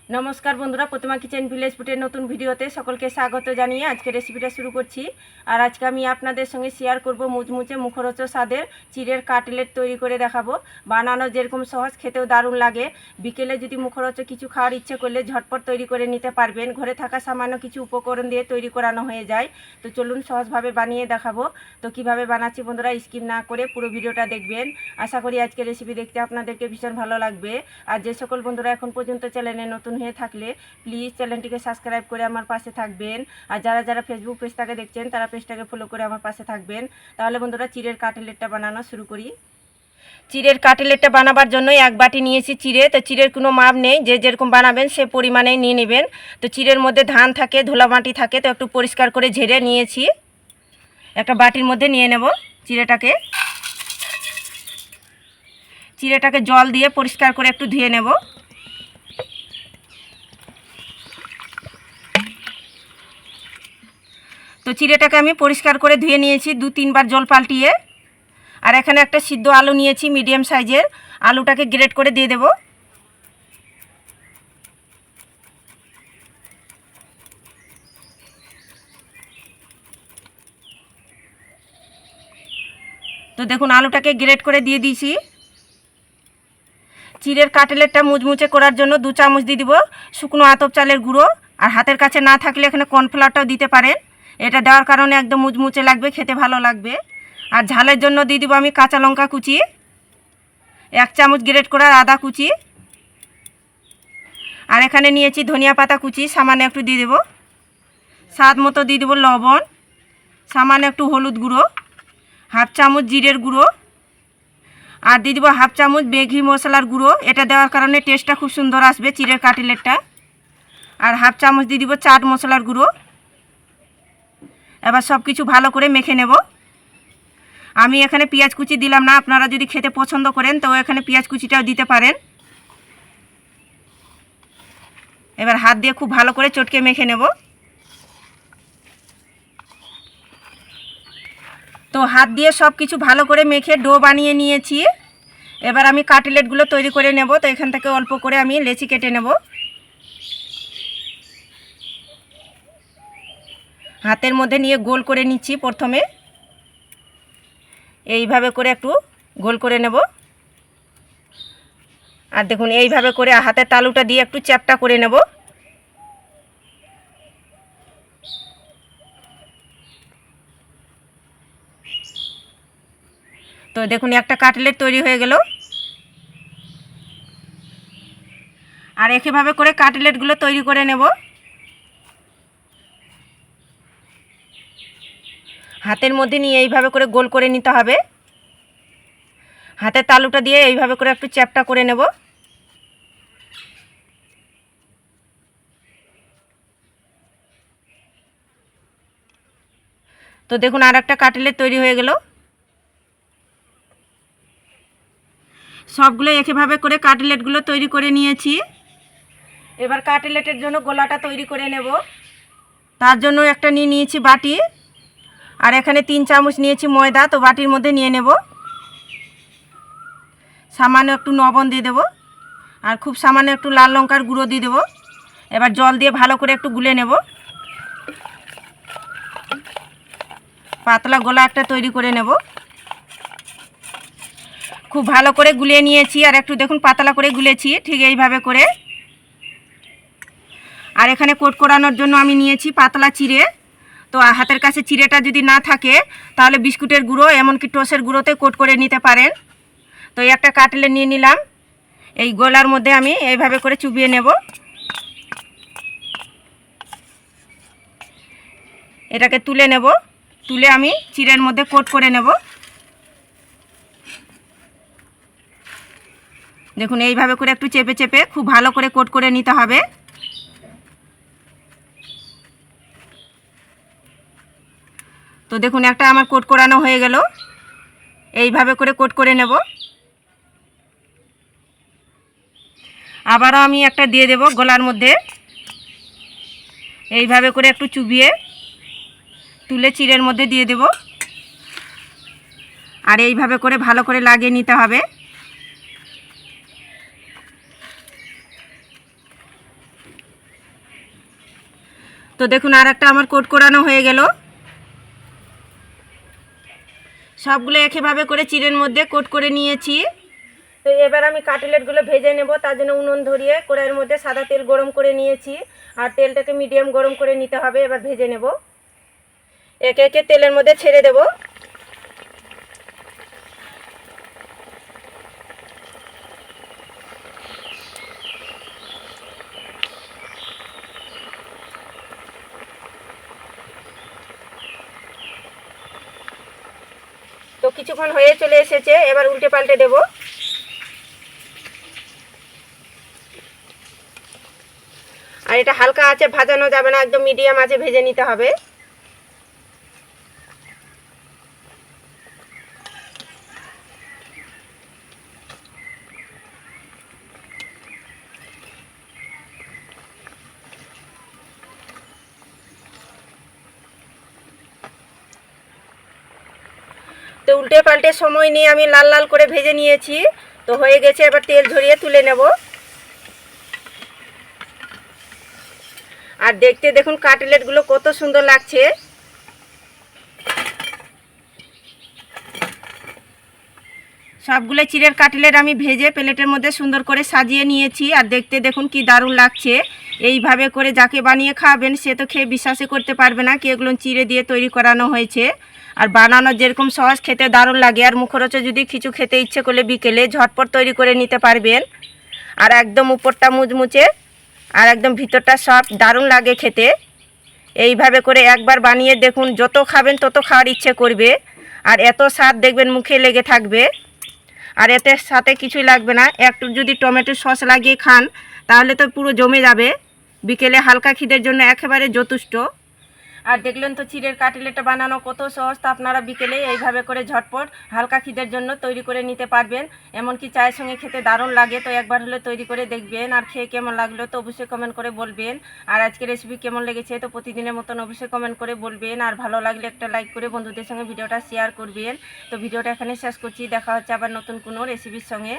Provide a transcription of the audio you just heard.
নমস্কার বন্ধুরা, প্রতিমা kitchen village ফুডের নতুন ভিডিওতে সকলকে স্বাগত জানিয়ে আজকে রেসিপিটা শুরু করছি। আর আজকে আমি আপনাদের সঙ্গে শেয়ার করব মুচমুচে মুখরোচক স্বাদের চিড়ের কাটলেট তৈরি করে দেখাবো। বানানো যেরকম সহজ, খেতেও দারুণ লাগে। বিকেলে যদি মুখরোচক কিছু খাওয়ার ইচ্ছে করলে ঝটপট তৈরি করে নিতে পারবেন। ঘরে থাকা সামান্য কিছু উপকরণ দিয়ে তৈরি করানো হয়ে যায়। তো চলুন সহজভাবে বানিয়ে দেখাবো। তো কিভাবে বানাচ্ছি বন্ধুরা, স্কিপ না করে পুরো ভিডিওটা দেখবেন। আশা করি আজকে রেসিপি দেখতে আপনাদেরকে ভীষণ ভালো লাগবে। আর যে সকল বন্ধুরা এখন পর্যন্ত চ্যানেলে নতুন হয়ে থাকলে প্লিজ চ্যানেলটিকে সাবস্ক্রাইব করে আমার পাশে থাকবেন। আর যারা যারা ফেসবুক পেজটাকে দেখছেন তারা পেজটাকে ফলো করে আমার পাশে থাকবেন। তাহলে বন্ধুরা চিড়ের কাটলেটটা বানানো শুরু করি। চিড়ের কাটলেটটা বানাবার জন্য এক বাটি নিয়েছি চিড়ে। তো চিড়ের কোনো মাপ নেই, যে যেরকম বানাবেন সে পরিমাণেই নিয়ে নেবেন। তো চিড়ের মধ্যে ধান থাকে, ধুলা মাটি থাকে, তো একটু পরিষ্কার করে ঝেড়ে নিয়েছি। একটা বাটির মধ্যে নিয়ে নেব চিড়েটাকে জল দিয়ে পরিষ্কার করে একটু ধুয়ে নেব। তো চিড়েটাকে আমি পরিষ্কার করে ধুয়ে নিয়েছি 2-3 বার জল পাল্টিয়ে। আর এখানে একটা সিদ্ধ আলু নিয়েছি মিডিয়াম সাইজের, আলুটাকে গ্রেট করে দিয়ে দেব। তো দেখুন আলুটাকে গ্রেট করে দিয়ে দিয়েছি। চিড়ের কাটলেটটা মুচমুচে করার জন্য 2 চামচ দিয়ে দিব শুকনো আতপ চালের গুঁড়ো। আর হাতের কাছে না থাকলে এখানে কর্নফ্লাওয়ারটাও দিতে পারেন। এটা দেওয়ার কারণে একদম মুচমুচে লাগবে, খেতে ভালো লাগবে। আর ঝালের জন্য দিয়ে দিব আমি কাঁচা লঙ্কা কুচি, 1 চামচ গ্রেট করা আদা কুচি। আর এখানে নিয়েছি ধনিয়া পাতা কুচি, সামান্য একটু দিয়ে দেব। স্বাদ মতো দিয়ে দেবো লবণ, সামান্য একটু হলুদ গুঁড়ো, 1/2 চামচ জিরের গুঁড়ো, আর দিয়ে দেবো 1/2 চামচ ম্যাগি মশলার গুঁড়ো। এটা দেওয়ার কারণে টেস্টটা খুব সুন্দর আসবে চিড়ের কাটলেটটা। আর 1/2 চামচ দিয়ে দিব চাট মশলার গুঁড়ো। এবার সব কিছু ভালো করে মেখে নেব। আমি এখানে পেঁয়াজ কুচি দিলাম না, আপনারা যদি খেতে পছন্দ করেন তো এখানে পেঁয়াজ কুচিটাও দিতে পারেন। এবার হাত দিয়ে খুব ভালো করে চটকে মেখে নেব। তো হাত দিয়ে সব কিছু ভালো করে মেখে ডো বানিয়ে নিয়েছি। এবার আমি কাটলেটগুলো তৈরি করে নেব। তো এখান থেকে অল্প করে আমি লেচি কেটে নেব। হাতের মধ্যে নিয়ে গোল করে নিচ্ছি। প্রথমে এইভাবে করে একটু গোল করে নেব। আর দেখুন এইভাবে করে হাতের তালুটা দিয়ে একটু চ্যাপটা করে নেব। তো দেখুন একটা কাটলেট তৈরি হয়ে গেল। আর একইভাবে করে কাটলেটগুলো তৈরি করে নেব। হাতের মধ্যে নিয়ে এইভাবে করে গোল করে নিতে হবে। হাতের তালুটা দিয়ে এইভাবে করে একটু চ্যাপটা করে নেব। তো দেখুন আর একটা কাটলেট তৈরি হয়ে গেল। সবগুলো একইভাবে করে কাটলেটগুলো তৈরি করে নিয়েছি। এবার কাটলেটের জন্য গোলাটা তৈরি করে নেব। তার জন্য একটা নিয়েছি বাটি। আর এখানে 3 চামচ নিয়েছি ময়দা। তো বাটির মধ্যে নিয়ে নেব। সামান্য একটু লবণ দিয়ে দেব। আর খুব সামান্য একটু লাল লঙ্কার গুঁড়ো দিয়ে দেব। এবার জল দিয়ে ভালো করে একটু গুলে নেব। পাতলা গোলা একটা তৈরি করে নেব। খুব ভালো করে গুলিয়ে নিয়েছি। আর একটু দেখুন পাতলা করে গুলেছি, ঠিক এইভাবে করে। আর এখানে কোট করানোর জন্য আমি নিয়েছি পাতলা চিড়ে। তো হাতের কাছে চিড়েটা যদি না থাকে তাহলে বিস্কুটের গুঁড়ো এমনকি টোসের গুঁড়োতে কোট করে নিতে পারেন। তো একটা কাটলেট নিয়ে নিলাম। এই গোলার মধ্যে আমি এইভাবে করে চুবিয়ে নেব। এটাকে তুলে নেব। তুলে আমি চিড়ের মধ্যে কোট করে নেব। দেখুন এইভাবে করে একটু চেপে চেপে খুব ভালো করে কোট করে নিতে হবে। তো দেখুন একটা আমার কোট করানো হয়ে গেল। এইভাবে করে কোট করে নেব। আবারও আমি একটা দিয়ে দেব গোলার মধ্যে। এইভাবে করে একটু চুবিয়ে তুলে চিড়ের মধ্যে দিয়ে দেব। আর এইভাবে করে ভালো করে লাগিয়ে নিতে হবে। তো দেখুন আর একটা আমার কোট করানো হয়ে গেল। সবগুলো একইভাবে করে চিড়ের মধ্যে কোট করে নিয়েছি। তো এবার আমি কাটলেটগুলো ভেজে নেব। তার জন্য উনুন ধরিয়ে কড়াইয়ের মধ্যে সাদা তেল গরম করে নিয়েছি, আর তেলটাকে মিডিয়াম গরম করে নিতে হবে। এবার ভেজে নেব, একে একে তেলের মধ্যে ছেড়ে দেব। তো কিছুক্ষণ হয়ে চলে এসেছে, এবার উল্টে পাল্টে দেব। আর এটা হালকা আঁচে ভাজানো যাবে না, একদম মিডিয়াম আঁচে ভেজে নিতে হবে। তো উল্টে পাল্টে সময় নিয়ে আমি লাল লাল করে ভেজে নিয়েছি। তো হয়ে গেছে, এবার তেল ঝরিয়ে তুলে নেব। আর দেখতে দেখুন কাটলেটগুলো কত সুন্দর লাগছে। সবগুলো চিড়ের কাটলেট আমি ভেজে প্লেটের মধ্যে সুন্দর করে সাজিয়ে নিয়েছি। আর দেখতে দেখুন কি দারুণ লাগছে। এইভাবে করে যাকে বানিয়ে খাওয়াবেন সে তো খেয়ে বিশ্বাসই করতে পারবে না কি এগুলো চিড়ে দিয়ে তৈরি করানো হয়েছে। আর বানানো যেরকম সহজ, খেতে দারুণ লাগে। আর মুখরোচক যদি কিছু খেতে ইচ্ছে করলে বিকেলে ঝটপট তৈরি করে নিতে পারবেন। আর একদম উপরটা মুচমুচে আর একদম ভিতরটা সফট, দারুণ লাগে খেতে। এইভাবে করে একবার বানিয়ে দেখুন, যত খাবেন তত খাওয়ার ইচ্ছে করবে। আর এত স্বাদ দেখবেন মুখে লেগে থাকবে। আর এতে সাথে কিছুই লাগবে না, একটু যদি টমেটো সস লাগিয়ে খান তাহলে তো পুরো জমে যাবে। বিকেলে হালকা খিদের জন্য একেবারে যথেষ্ট। আর দেখলেন তো চিড়ের কাটলেটটা বানানো কত সহজ। তো আপনারা বিকেলে এইভাবে করে ঝটপট হালকা খিদের জন্য তৈরি করে নিতে পারবেন। এমনকি চায়ের সঙ্গে খেতে দারুণ লাগে। তো একবার হলে তৈরি করে দেখবেন, আর খেয়ে কেমন লাগলো তো অবশ্যই কমেন্ট করে বলবেন। আর আজকের রেসিপি কেমন লেগেছে তো প্রতিদিনের মতন অবশ্যই কমেন্ট করে বলবেন। আর ভালো লাগলে একটা লাইক করে বন্ধুদের সঙ্গে ভিডিওটা শেয়ার করবেন। তো ভিডিওটা এখানে শেষ করছি, দেখা হচ্ছে আবার নতুন কোনো রেসিপির সঙ্গে।